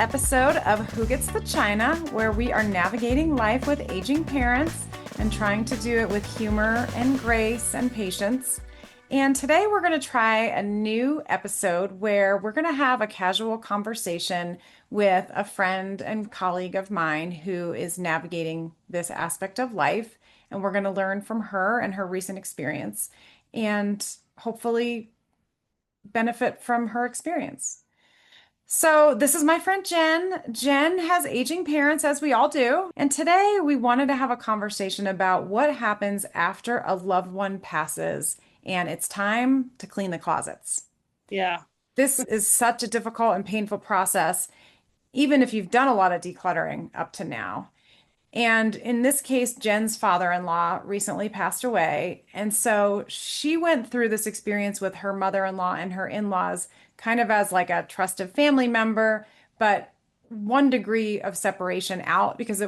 episode of Who Gets the China, where we are navigating life with aging parents and trying to do it with humor and grace and patience. And today we're going to try a new episode where we're going to have a casual conversation with a friend and colleague of mine who is navigating this aspect of life. And we're going to learn from her and her recent experience and hopefully benefit from her experience. So, this is my friend Jen. Jen has aging parents, as we all do. And today we wanted to have a conversation about what happens after a loved one passes and it's time to clean the closets. Yeah. This is such a difficult and painful process, even if you've done a lot of decluttering up to now. And in this case, Jen's father-in-law recently passed away. And so she went through this experience with her mother-in-law and her in-laws kind of as like a trusted family member, but one degree of separation out because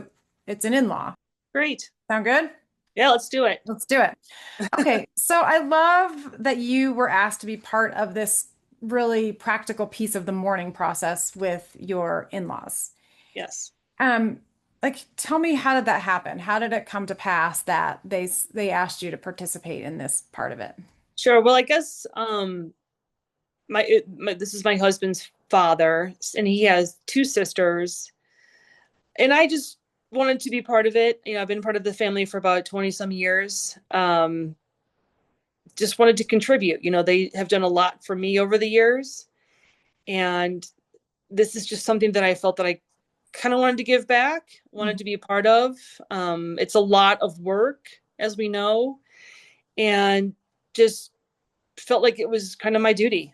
it's an in-law. Great. Sound good? Yeah, let's do it. Let's do it. Okay, so I love that you were asked to be part of this really practical piece of the mourning process with your in-laws. Yes. Tell me, how did that happen? How did it come to pass that they asked you to participate in this part of it? Sure. Well, I guess this is my husband's father, and he has two sisters, and I just wanted to be part of it. You know, I've been part of the family for about 20 some years. Just wanted to contribute. You know, they have done a lot for me over the years, and this is just something that I felt that I kind of wanted to give back, wanted to be a part of. It's a lot of work, as we know, and just felt like it was kind of my duty.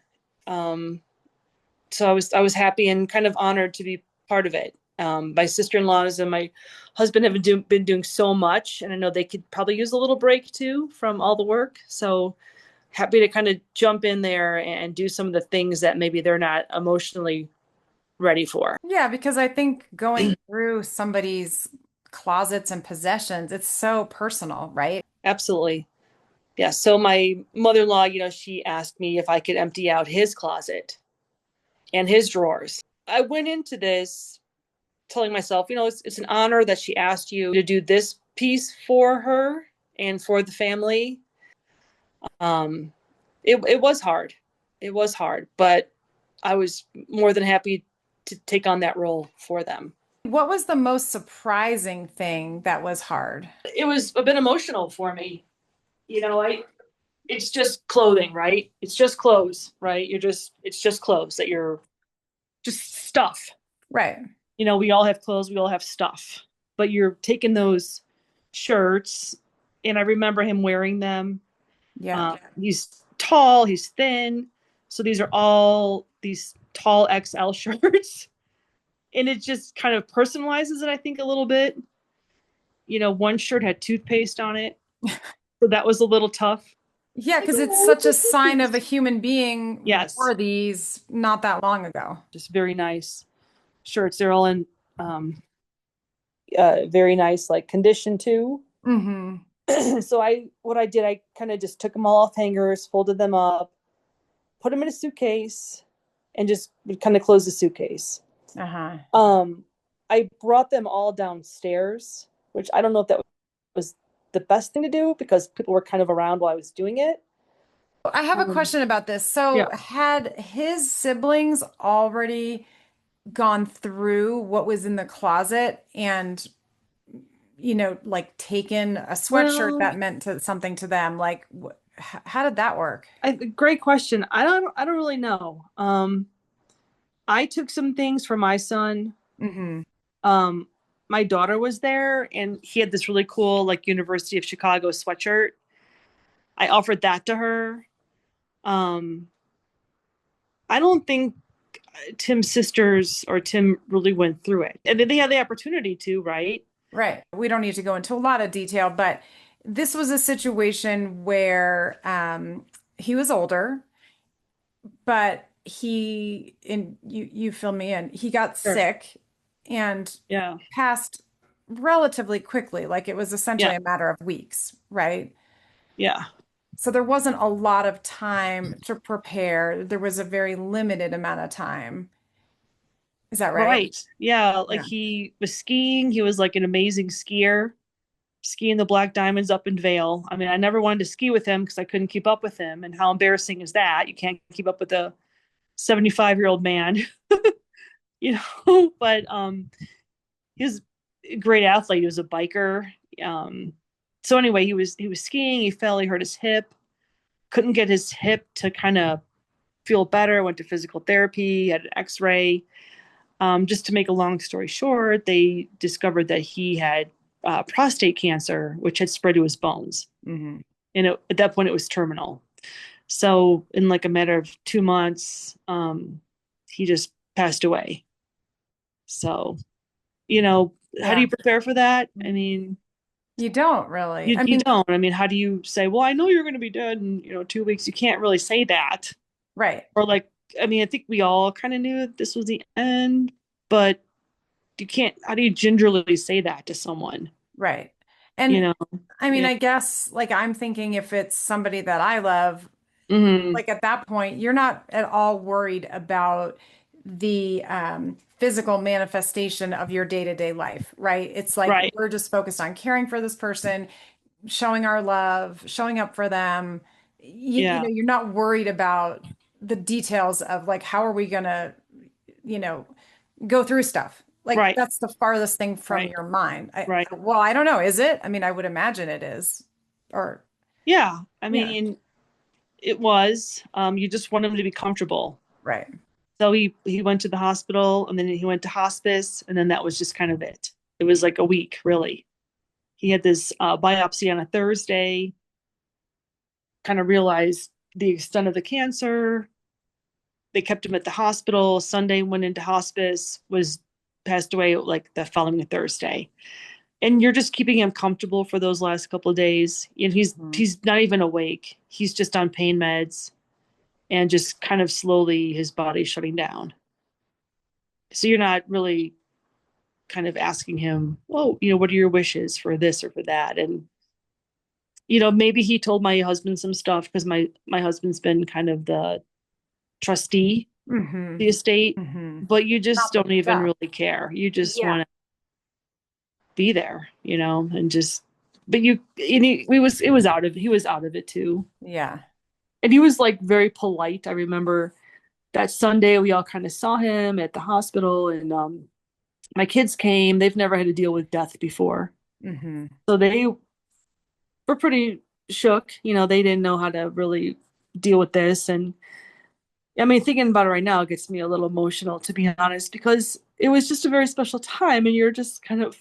So I was happy and kind of honored to be part of it. My sister-in-laws and my husband have been doing so much, and I know they could probably use a little break too from all the work. So happy to kind of jump in there and do some of the things that maybe they're not emotionally ready for. Yeah, because I think going through somebody's closets and possessions, it's so personal, right? Absolutely. Yeah. So my mother-in-law, you know, she asked me if I could empty out his closet and his drawers. I went into this telling myself, you know, it's an honor that she asked you to do this piece for her and for the family. It was hard. It was hard, but I was more than happy to take on that role for them. What was the most surprising thing that was hard? It was a bit emotional for me. You know, it's just clothing, right? It's just clothes, right? It's just clothes that you're just stuff. Right. You know, we all have clothes, we all have stuff, but you're taking those shirts, and I remember him wearing them. Yeah. He's tall, he's thin. So these are all these tall XL shirts. And it just kind of personalizes it, I think, a little bit. You know, one shirt had toothpaste on it. So that was a little tough. Yeah, because it's such a sign of a human being. Yes. Wore these not that long ago. Just very nice shirts. They're all in very nice, like, condition too. Mm-hmm. So what I did, I kind of just took them all off hangers, folded them up, put them in a suitcase, and just would kind of close the suitcase. I brought them all downstairs, which I don't know if that was the best thing to do because people were kind of around while I was doing it. I have a question about this. So Yeah. had his siblings already gone through what was in the closet and, you know, like taken a sweatshirt that meant something to them? Like, how did that work? Great question. I don't really know. I took some things for my son. Mm-hmm. My daughter was there, and he had this really cool, like, University of Chicago sweatshirt. I offered that to her. I don't think Tim's sisters or Tim really went through it. And then they had the opportunity to, right? Right. We don't need to go into a lot of detail, but this was a situation where he was older, but you fill me in, he got Sure. sick and Yeah. passed relatively quickly. Like it was essentially Yeah. a matter of weeks, right? Yeah. So there wasn't a lot of time to prepare. There was a very limited amount of time. Is that right? Right. Yeah. Like Yeah. he was skiing. He was like an amazing skier, skiing the Black Diamonds up in Vale. I mean, I never wanted to ski with him because I couldn't keep up with him. And how embarrassing is that? You can't keep up with a 75-year-old man, but he was a great athlete. He was a biker. Um, so anyway, he was skiing. He fell. He hurt his hip. Couldn't get his hip to kind of feel better. Went to physical therapy. Had an X-ray. Just to make a long story short, they discovered that he had prostate cancer, which had spread to his bones. Mm-hmm. And at that point, it was terminal. So in like a matter of 2 months, he just passed away. So, how do Yeah. you prepare for that? I mean, You don't really. you, I you mean, don't. I mean, how do you say, well, I know you're going to be dead in, 2 weeks. You can't really say that. right. Or like, I mean, I think we all kind of knew that this was the end, but you can't, how do you gingerly say that to someone? Right. You And know? I mean, Yeah. I guess like I'm thinking if it's somebody that I love, Hmm. like at that point, you're not at all worried about the physical manifestation of your day-to-day life, right? It's like Right. we're just focused on caring for this person, showing our love, showing up for them. You know, Yeah. you're not worried about the details of like how are we gonna, you know, go through stuff. Like Right. that's the farthest thing from Right. your mind. Right. Well, I don't know, is it? I mean, I would imagine it is. Or Yeah. I yeah, mean, it was, you just want him to be comfortable. right. So he went to the hospital and then he went to hospice and then that was just kind of it. It was like a week, really. He had this biopsy on a Thursday, kind of realized the extent of the cancer. They kept him at the hospital. Sunday went into hospice, was passed away like the following Thursday. And you're just keeping him comfortable for those last couple of days. And he's Mhm. he's not even awake. He's just on pain meds and just kind of slowly his body's shutting down. So you're not really kind of asking him, oh, what are your wishes for this or for that? And maybe he told my husband some stuff because my husband's been kind of the trustee, Mm-hmm. the estate, Mm-hmm. but you just Not the don't even stuff. really care. You just Yeah. want to be there, and just. But he was out of it too, Yeah. and he was like very polite. I remember that Sunday we all kind of saw him at the hospital, and my kids came. They've never had to deal with death before, Mm-hmm. so they were pretty shook. They didn't know how to really deal with this. And I mean, thinking about it right now gets me a little emotional, to be honest, because it was just a very special time and you're just kind of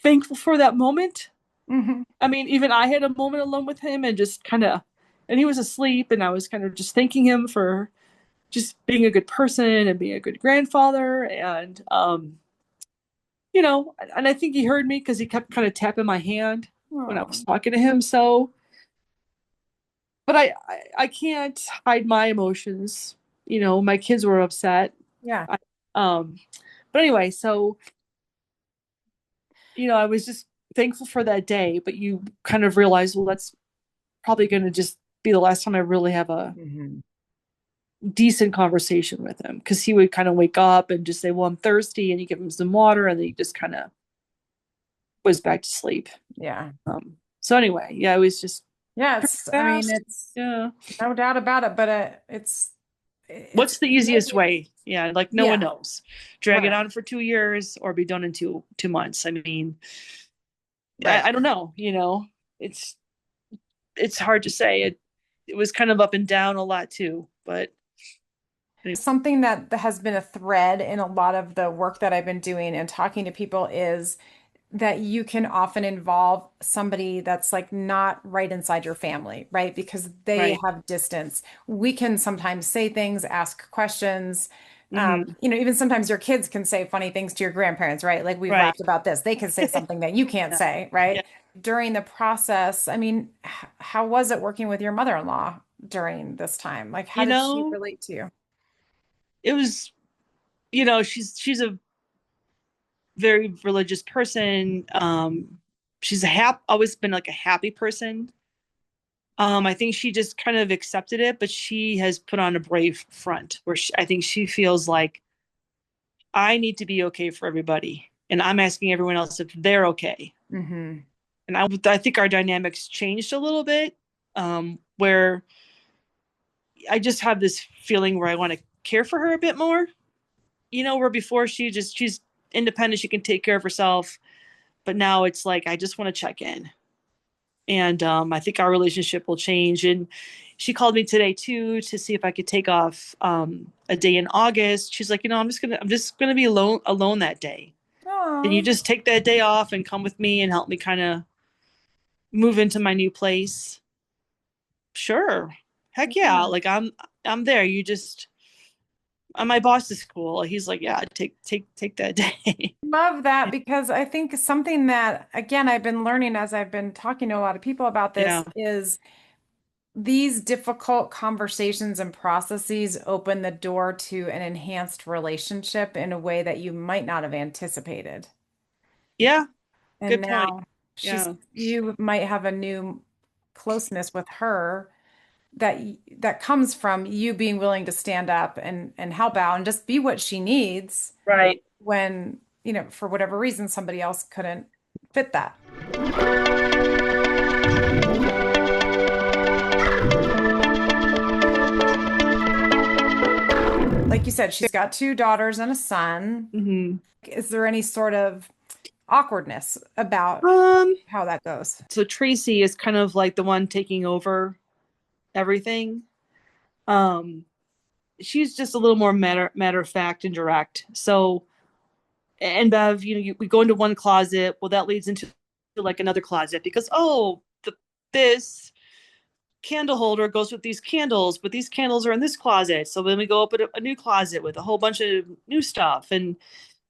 thankful for that moment. Mm-hmm. I mean, even I had a moment alone with him and just kind of, and he was asleep and I was kind of just thanking him for just being a good person and being a good grandfather. And, and I think he heard me because he kept kind of tapping my hand when I was Oh, talking to him. So, but I can't hide my emotions. My kids were upset. yeah. I, um, but anyway, so I was just thankful for that day. But you kind of realize, well, that's probably going to just be the last time I really have a Mm-hmm. decent conversation with him because he would kind of wake up and just say, "Well, I'm thirsty," and you give him some water, and then he just kind of was back to sleep. Yeah. So anyway, yeah, it was just Yeah, pretty I mean, fast. it's Yeah. no doubt about it, but it's What's the easiest way? Yeah, like no one yeah, knows. Drag it right, on for 2 years or be done in two months. I mean, right. I don't know. It's it's hard to say. It was kind of up and down a lot too. But Something that has been a thread in a lot of the work that I've been doing and talking to people is that you can often involve somebody that's like not right inside your family, right? Because they right. have distance. We can sometimes say things, ask questions. Hmm. Even sometimes your kids can say funny things to your grandparents, right? Like we've Right. laughed about this. They can say something that you can't Yeah. say, Yeah. right? During the process, I mean, how was it working with your mother-in-law during this time? Like, how You did she know, relate to you? it was. She's a very religious person. She's always been like a happy person. I think she just kind of accepted it, but she has put on a brave front where I think she feels like I need to be okay for everybody. And I'm asking everyone else if they're okay. Mm-hmm. And I think our dynamics changed a little bit, where I just have this feeling where I want to care for her a bit more. Where before she's independent, she can take care of herself. But now it's like, I just want to check in. And I think our relationship will change. And she called me today too to see if I could take off a day in August. She's like, I'm just gonna be alone that day. Can you Oh, just take that day off and come with me and help me kind of move into my new place? Sure. Heck yeah. yeah. Like I'm there. My boss is cool. He's like, yeah, take that day. Love that because I think something that, again, I've been learning as I've been talking to a lot of people about this Yeah. is these difficult conversations and processes open the door to an enhanced relationship in a way that you might not have anticipated. Yeah. And Good point. now Yeah. you might have a new closeness with her that comes from you being willing to stand up and help out and just be what she needs Right. when, for whatever reason, somebody else couldn't fit that. Like you said, she's got two daughters and a son. Hmm. Is there any sort of awkwardness about Um, how that goes? so Tracy is kind of like the one taking over everything. Um, she's just a little more matter of fact and direct. So, and Bev, we go into one closet. Well, that leads into like another closet because this candle holder goes with these candles, but these candles are in this closet. So then we go up a new closet with a whole bunch of new stuff, and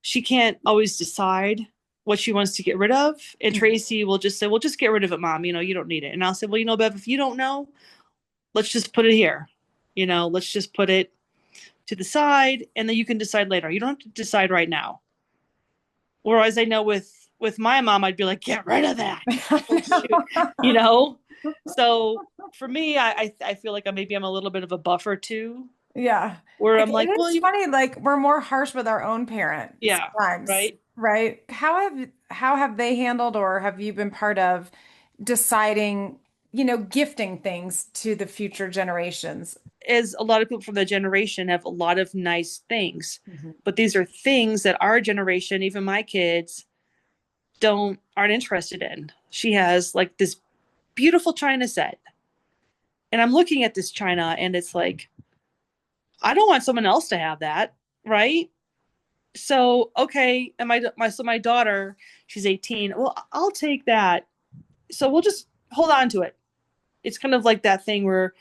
she can't always decide what she wants to get rid of. And Tracy will just say, "Well, just get rid of it, Mom. You don't need it." And I'll say, "Well, Bev, if you don't know, let's just put it here. Let's just put it to the side, and then you can decide later. You don't have to decide right now." Whereas I know with my mom, I'd be like, "Get rid of that." Oh, shoot. you know. So for me, I feel like I'm a little bit of a buffer too, Yeah. where It I'm like, well, is funny, like we're more harsh with our own parent yeah, sometimes, right. right? How have they handled or have you been part of deciding, gifting things to the future generations? As a lot of people from the generation have a lot of nice things, Mhm. but these are things that our generation, even my kids, aren't interested in. She has like this beautiful china set, and I'm looking at this china, and it's like, I don't want someone else to have that, right? So okay, and my daughter, she's 18. Well, I'll take that. So we'll just hold on to it. It's kind of like that thing where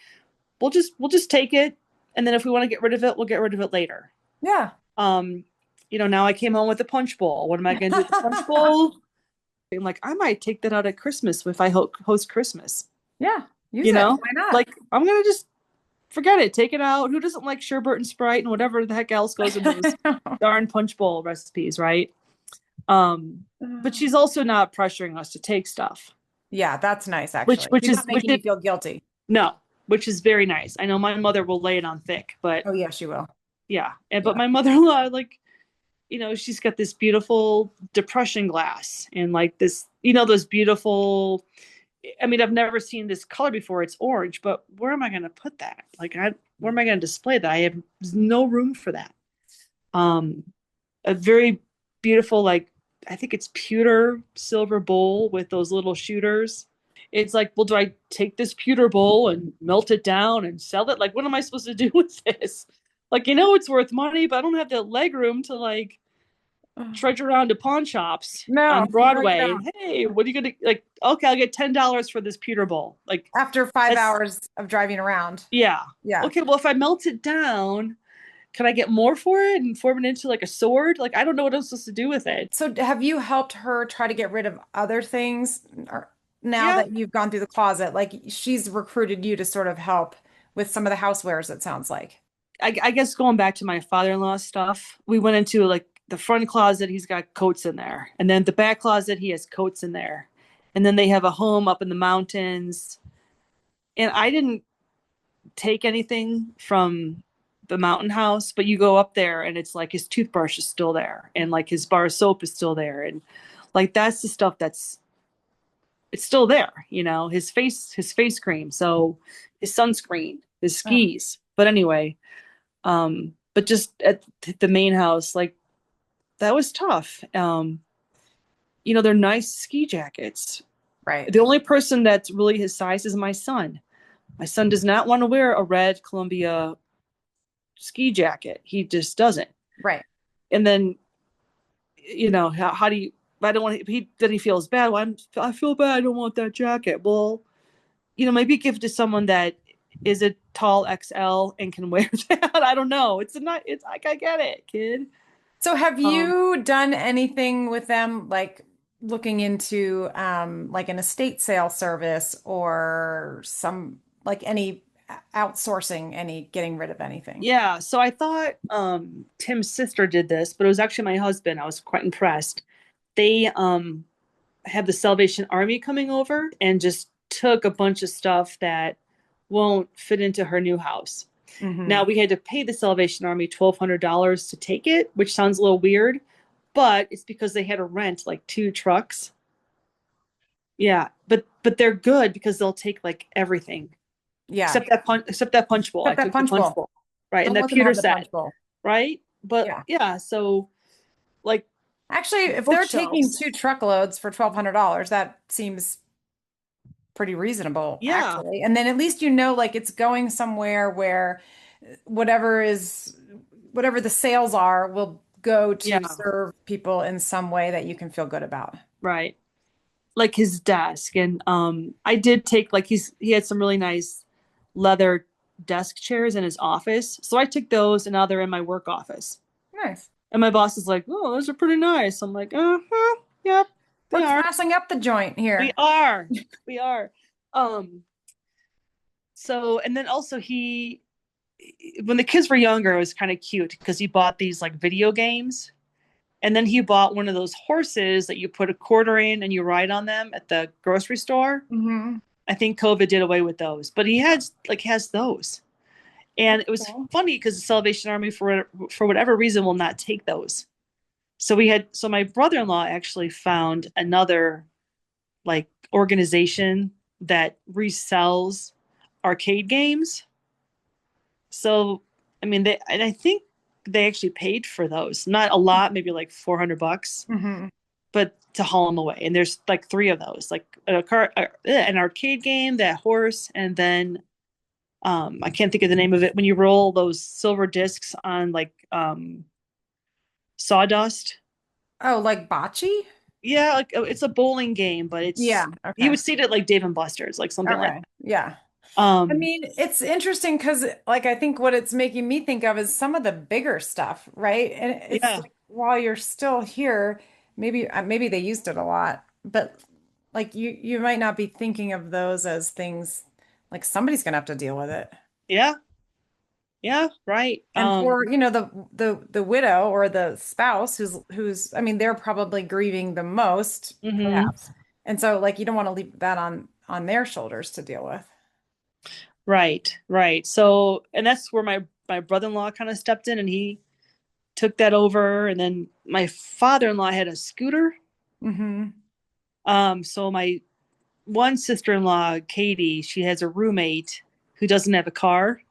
we'll just take it, and then if we want to get rid of it, we'll get rid of it later. Yeah. Um, now I came home with a punch bowl. What am I going to do with the punch bowl? I'm like, I might take that out at Christmas if I host Christmas. Yeah. Use You it. know, Why not? like I'm gonna just forget it, take it out. Who doesn't like sherbet and Sprite and whatever the heck else goes in those darn punch bowl recipes, right? Um, but she's also not pressuring us to take stuff, Yeah, that's nice which actually. which She's not is which making is you feel guilty. no, which is very nice. I know my mother will lay it on thick, but Oh, yeah, she will. yeah, but Yeah. my mother-in-law, like, she's got this beautiful depression glass and like this, those beautiful. I mean, I've never seen this color before. It's orange, but where am I going to put that? Like, where am I going to display that? I have no room for that. Um, a very beautiful, like, I think it's pewter silver bowl with those little shooters. It's like, well, do I take this pewter bowl and melt it down and sell it? Like, what am I supposed to do with this? Like, it's worth money, but I don't have the leg room to like trudge around to pawn shops No, on no, you Broadway. don't. And hey, what are you gonna like? Okay, I'll get $10 for this pewter bowl. Like, After five that's hours of driving around. yeah. Yeah. Okay, well, if I melt it down, can I get more for it and form it into like a sword? Like, I don't know what I'm supposed to do with it. So have you helped her try to get rid of other things or now Yeah, that you've gone through the closet? Like she's recruited you to sort of help with some of the housewares, it sounds like. I guess going back to my father-in-law stuff, we went into like the front closet, he's got coats in there. And then the back closet, he has coats in there. And then they have a home up in the mountains. And I didn't take anything from the mountain house, but you go up there and it's like his toothbrush is still there and like his bar of soap is still there. And like, that's the stuff it's still there, his face cream. So his sunscreen, his Oh, skis. But anyway, but just at the main house, like that was tough. They're nice ski jackets. right. The only person that's really his size is my son. My son does not want to wear a red Columbia ski jacket. He just doesn't. Right. And then, how do you, I don't want to, then he feels bad. Well, I feel bad. I don't want that jacket. Well, maybe give it to someone that is a tall XL and can wear that. I don't know. It's like, I get it, kid. So have Um, you done anything with them, like looking into like an estate sale service or some like any outsourcing, any getting rid of anything? yeah. So I thought, Tim's sister did this, but it was actually my husband. I was quite impressed. They, have the Salvation Army coming over and just took a bunch of stuff that won't fit into her new house. Hmm. Now we had to pay the Salvation Army $1,200 to take it, which sounds a little weird, but it's because they had to rent like 2 trucks. Yeah, but they're good because they'll take like everything Yeah. except that punch bowl. I Except that took the punch punch bowl. bowl, right, and Don't that let them pewter have the set, punch bowl. right? But Yeah. yeah, so like Actually, if they're taking bookshelves. 2 truckloads for $1,200, that seems pretty reasonable, Yeah, actually. And then at least like it's going somewhere where whatever is whatever the sales are will go to yeah, serve people in some way that you can feel good about. right. Like his desk, and I did take like he had some really nice leather desk chairs in his office, so I took those and now they're in my work office. Nice. And my boss is like, oh, those are pretty nice. I'm like, uh-huh, yep, they We're are. classing up the joint We here. are. We are. um so, and then also when the kids were younger, it was kind of cute because he bought these like video games. And then he bought one of those horses that you put a quarter in and you ride on them at the grocery store. Hmm. I think COVID did away with those, but has those. And That's it was cool. funny because the Salvation Army, for whatever reason, will not take those. So my brother-in-law actually found another like organization that resells arcade games. So, I mean, I think they actually paid for those. Not a lot, maybe like $400, Hmm. but to haul them away. And there's like 3 of those, like an arcade game, that horse, and then I can't think of the name of it when you roll those silver discs on like sawdust. Oh, like bocce? Yeah, like it's a bowling game, but Yeah. you Okay. would see it at like Dave and Buster's, like something like Okay. Yeah. that. I mean, it's interesting because, like, I think what it's making me think of is some of the bigger stuff, right? And it's Yeah, like while you're still here, maybe they used it a lot, but like you might not be thinking of those as things like somebody's gonna have to deal with it. yeah, yeah, right. And for, the widow or the spouse who's I mean, they're probably grieving the most, Mhm. perhaps. And so like you don't want to leave that on their shoulders to deal with. Right, right. So, and that's where my brother-in-law kind of stepped in and he took that over. And then my father-in-law had a scooter. Hmm. So my one sister-in-law, Katie, she has a roommate who doesn't have a car.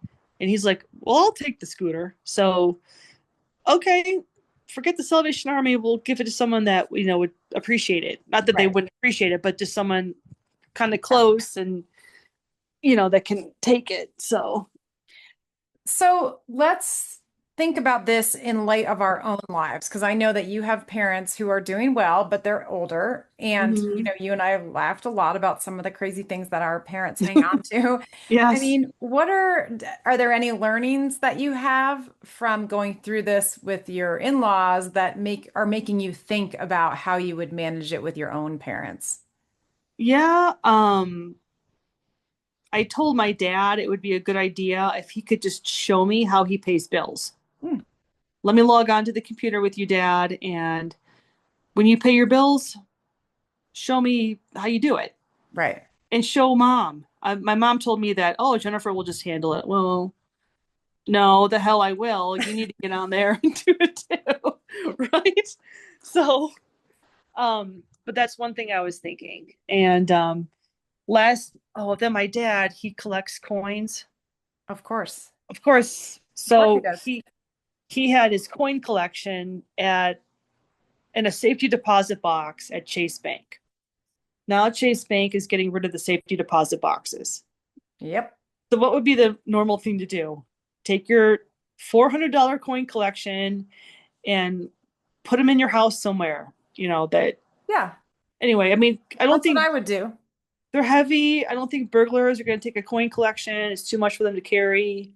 And he's like, well, I'll take the scooter. So, okay, forget the Salvation Army. We'll give it to someone that, would appreciate it. Not that they Right. wouldn't appreciate it, but just someone kind of close and, that can take it. So, So let's think about this in light of our own lives, because I know that you have parents who are doing well, but they're older. And, mhm. you and I have laughed a lot about some of the crazy things that our parents hang on to. I Yes. mean, are there any learnings that you have from going through this with your in-laws that are making you think about how you would manage it with your own parents? Yeah. I told my dad it would be a good idea if he could just show me how he pays bills. Hmm. Let me log on to the computer with you, Dad, and when you pay your bills, show me how you do it Right. and show mom. My mom told me that, oh, Jennifer will just handle it. Well, no, the hell I will. You need to get on there and do it too. Right. So, but that's one thing I was thinking. And then my dad, he collects coins. Of course. Of course. Of course he So does. he had his coin collection in a safety deposit box at Chase Bank. Now Chase Bank is getting rid of the safety deposit boxes. Yep. So what would be the normal thing to do? Take your $400 coin collection and put them in your house somewhere, that. Yeah. Anyway, I mean, I don't That's think what I would do. they're heavy. I don't think burglars are going to take a coin collection. It's too much for them to carry.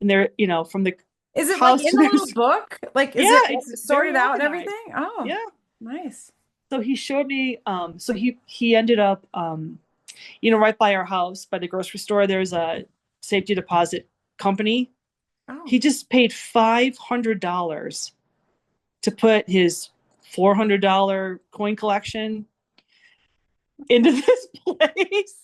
And they're, from the Is it like house in to a their. little book? Like, is Yeah, it it's very sorted out and organized. everything? Oh, Yeah. nice. So he showed me, so he ended up, right by our house, by the grocery store, there's a safety deposit company. Oh, He just paid $500 to put his $400 coin collection into this place.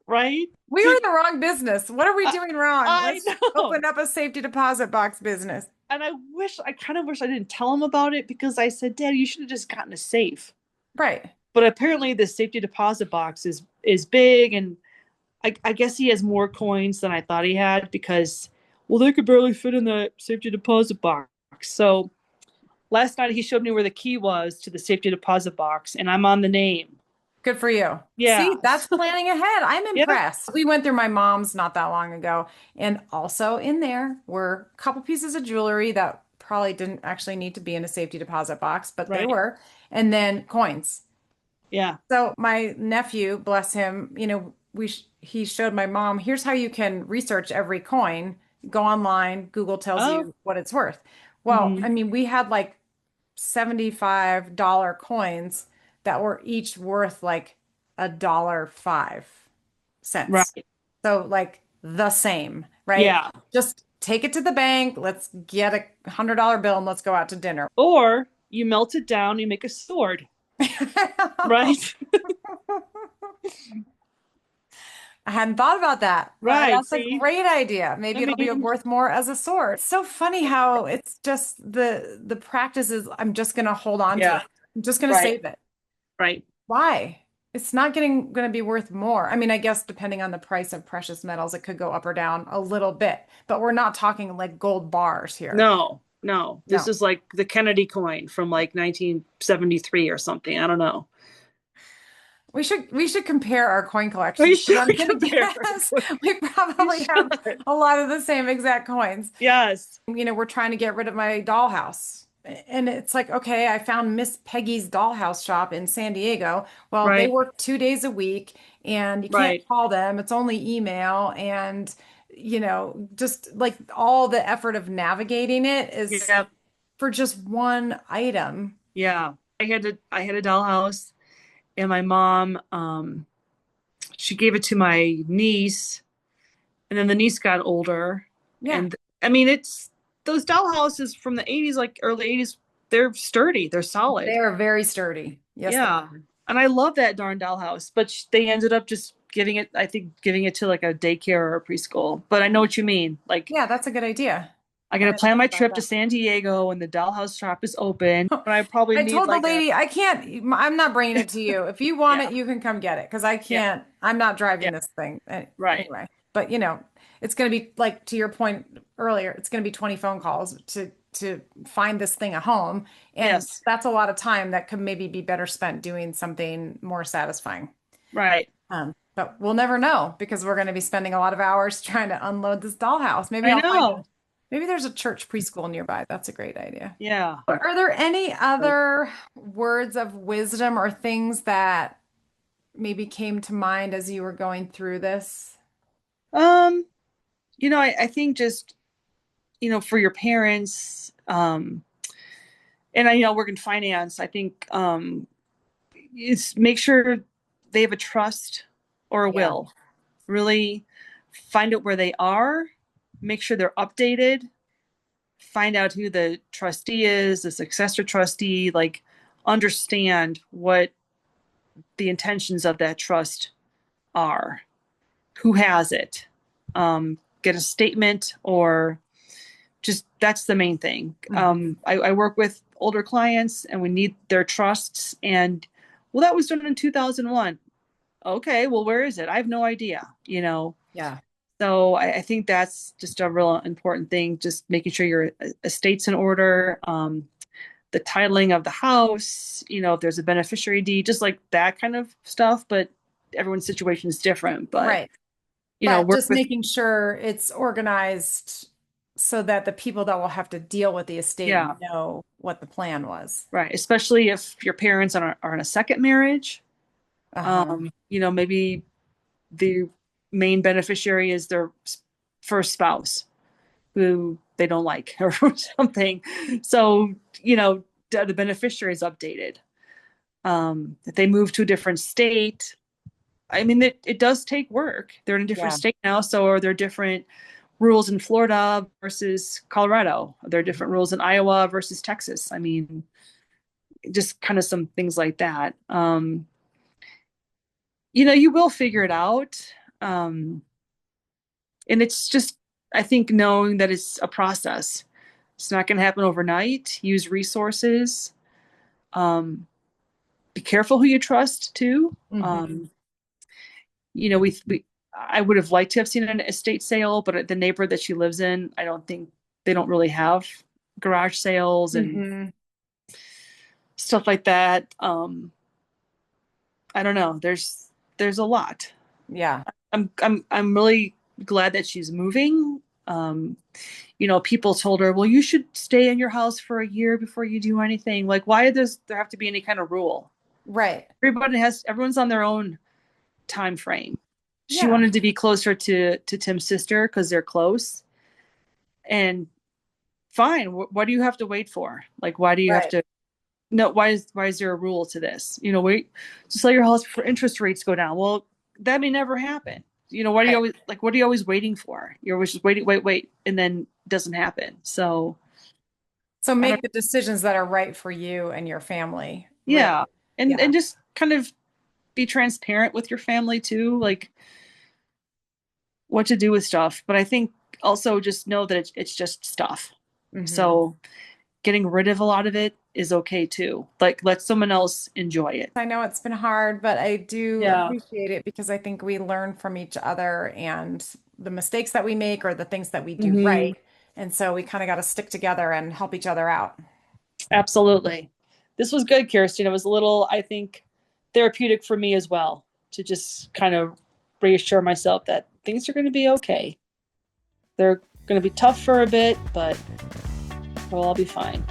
Right? we are in the wrong business. What are we doing wrong? I Let's know. open up a safety deposit box business. And I kind of wish I didn't tell him about it, because I said, Dad, you should have just gotten a safe. Right. But apparently the safety deposit box is big, and I guess he has more coins than I thought he had, because, well, they could barely fit in the safety deposit box. So last night he showed me where the key was to the safety deposit box, and I'm on the name. Good for you. Yeah. See, that's planning ahead. I'm Yeah. impressed. We went through my mom's not that long ago, and also in there were a couple pieces of jewelry that probably didn't actually need to be in a safety deposit box, but they Right. were, and then coins. Yeah. So my nephew, bless him, he showed my mom, here's how you can research every coin. Go online, Google tells Oh. you what it's worth. Well, Mhm. I mean, we had like $75 coins that were each worth like $1.05. Right. So like the same, right? Yeah. Just take it to the bank. Let's get a $100 bill and let's go out to dinner. Or you melt it down, you make a sword. Right. I hadn't thought about that. Right. That's a See? great idea. Maybe I it'll be mean, worth more as a sword. It's so funny how it's just the practice is I'm just gonna hold on to yeah. it. I'm just gonna Right. save it. Right. Why? It's not gonna be worth more. I mean, I guess depending on the price of precious metals, it could go up or down a little bit, but we're not talking like gold bars here. No. This No. is like the Kennedy coin from like 1973 or something. I don't know. We should compare our coin collections. We should I'm gonna compare. guess we probably We have should. a lot of the same exact coins. Yes. We're trying to get rid of my dollhouse. And it's like, okay, I found Miss Peggy's dollhouse shop in San Diego. Well, they Right. work 2 days a week and you can't Right. call them. It's only email. And, just like all the effort of navigating it is Yeah. for just one item. Yeah. I had a dollhouse, and my mom, she gave it to my niece, and then the niece got older. Yeah, And I mean, it's those dollhouses from the 80s, like early 80s, they're sturdy, they're they solid. are very sturdy. Yes, they Yeah. are. And I love that darn dollhouse, but they ended up just giving it to like a daycare or a preschool. But I know what you mean. Like, Yeah, that's a good idea. I I gotta didn't plan think my about trip to that. San Diego, and the dollhouse shop is open, but I probably I need told the like a. lady, I can't, I'm not bringing it to you. If you want Yeah. it, you can come get it because I Yeah. can't, I'm not driving Yeah. this thing. Right. Anyway, but it's going to be like to your point earlier, it's going to be 20 phone calls to find this thing a home. And Yes. that's a lot of time that could maybe be better spent doing something more satisfying. Right. But we'll never know because we're going to be spending a lot of hours trying to unload this dollhouse. I know. Maybe there's a church preschool nearby. That's a great idea. Yeah. Are there any other words of wisdom or things that maybe came to mind as you were going through this? Um, I think just, for your parents, and I work in finance, I think it's make sure they have a trust or a Yeah. will. Really find out where they are, make sure they're updated, find out who the trustee is, the successor trustee, like understand what the intentions of that trust are, who has it. get a statement, or just that's the main thing. I work with older clients and we need their trusts, and well, that was done in 2001. Okay, well, where is it? I have no idea, Yeah. So I think that's just a real important thing, just making sure your estate's in order, the titling of the house, if there's a beneficiary deed, just like that kind of stuff. But everyone's situation is different. But, Right. But work just with, making sure it's organized so that the people that will have to deal with the estate yeah, know what the plan was. right. Especially if your parents are in a second marriage, Uh-huh. maybe the main beneficiary is their first spouse who they don't like or something. So, the beneficiary is updated. If they move to a different state, I mean, it does take work. They're in a different Yeah. state now. So are there different rules in Florida versus Colorado? Are there different rules in Iowa versus Texas? I mean, just kind of some things like that. You will figure it out. And it's just, I think, knowing that it's a process. It's not going to happen overnight. Use resources. Be careful who you trust too. We I would have liked to have seen an estate sale, but the neighborhood that she lives in, I don't think they don't really have garage sales and stuff like that. I don't know. There's a lot. Yeah. I'm really glad that she's moving. People told her, well, you should stay in your house for a year before you do anything. Like, why does there have to be any kind of rule? Right. Everyone's on their own time frame. She Yeah. wanted to be closer to Tim's sister because they're close. And fine. What do you have to wait for? Like, why do you have Right. to? No, why is there a rule to this? Wait to sell your house before interest rates go down. Well, that may never happen. What are you always like? What are you always waiting for? You're always just wait, and then it doesn't happen. So make the decisions that are right for you and your family. yeah, Really. and Yeah. just kind of be transparent with your family too, like what to do with stuff. But I think also just know that it's just stuff. So getting rid of a lot of it is okay too. Like, let someone else enjoy it. I know it's been hard, but I do Yeah. appreciate it because I think we learn from each other and the mistakes that we make or the things that we do right. And so we kind of got to stick together and help each other out. Absolutely. This was good, Kirsten. It was a little, I think, therapeutic for me as well, to just kind of reassure myself that things are going to be okay. They're going to be tough for a bit, but we'll all be fine.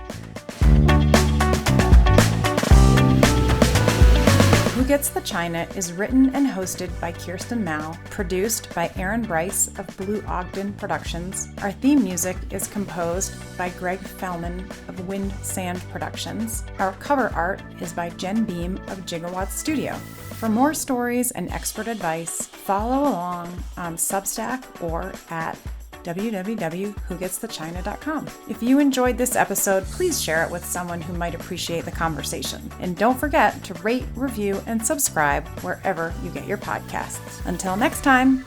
Who Gets the China is written and hosted by Kirsten Mau, produced by Bryce of Blue Ogden Productions. Our theme music is composed by Greg Fellman of Wind Sand Productions. Our cover art is by Jen Beam of Gigawatt Studio. For more stories and expert advice, follow along on Substack or at www.whogetsthechina.com. If you enjoyed this episode, please share it with someone who might appreciate the conversation. And don't forget to rate, review, and subscribe wherever you get your podcasts. Until next time.